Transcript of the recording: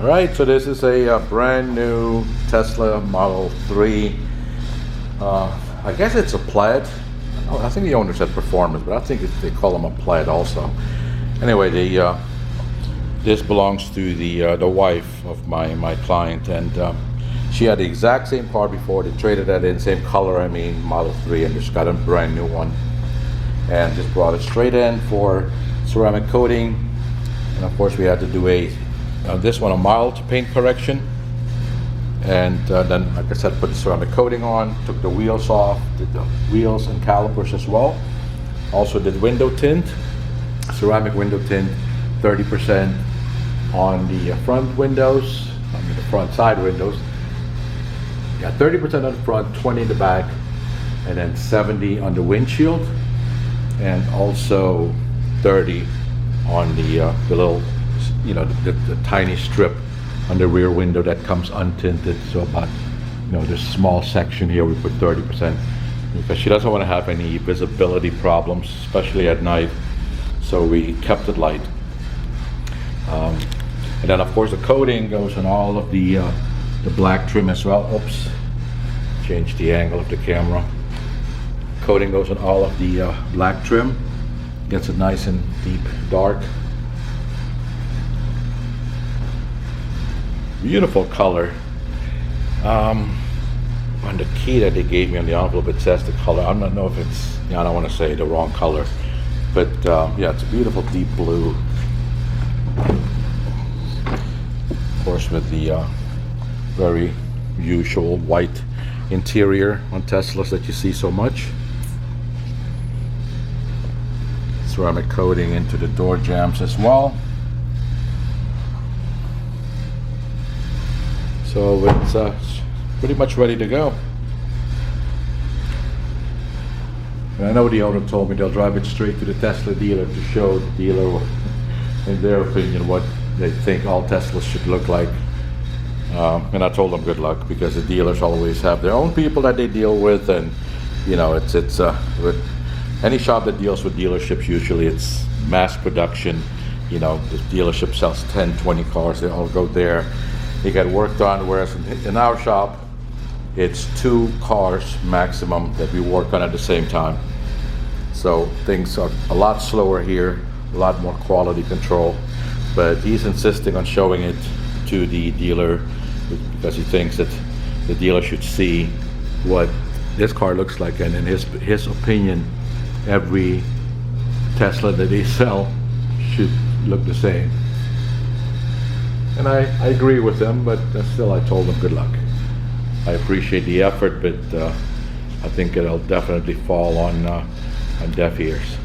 All right, so this is a brand new Tesla Model 3. I guess it's a plaid. I think the owner said performance, but I think they call them a plaid also. Anyway, this belongs to the wife of my client, and she had the exact same car before. They traded that in, same color, I mean, Model 3, and just got a brand new one. And just brought it straight in for ceramic coating. And of course we had to do this one a mild paint correction, and then, like I said, put the ceramic coating on, took the wheels off, did the wheels and calipers as well. Also did window tint, ceramic window tint, 30% on the front windows, I mean the front side windows. Yeah, 30% on the front, 20 in the back, and then 70 on the windshield, and also 30 on the little, you know, the tiny strip on the rear window that comes untinted. So about, you know, this small section here we put 30% because she doesn't want to have any visibility problems, especially at night. So we kept it light. And then of course the coating goes on all of the black trim as well. Oops, change the angle of the camera. Coating goes on all of the black trim. Gets it nice and deep dark. Beautiful color. On the key that they gave me on the envelope, it says the color. I don't know if it's, I don't want to say the wrong color, but yeah, it's a beautiful deep blue. Of course, with the very usual white interior on Teslas that you see so much. Ceramic coating into the door jambs as well. So it's pretty much ready to go. And I know the owner told me they'll drive it straight to the Tesla dealer to show the dealer, in their opinion, what they think all Teslas should look like. And I told them good luck, because the dealers always have their own people that they deal with, and you know, it's with any shop that deals with dealerships, usually it's mass production. You know, the dealership sells 10, 20 cars, they all go there. They get worked on, whereas in our shop, it's 2 cars maximum that we work on at the same time. So things are a lot slower here, a lot more quality control. But he's insisting on showing it to the dealer because he thinks that the dealer should see what this car looks like, and in his opinion, every Tesla that they sell should look the same. And I agree with them, but still I told them good luck. I appreciate the effort, but I think it'll definitely fall on deaf ears.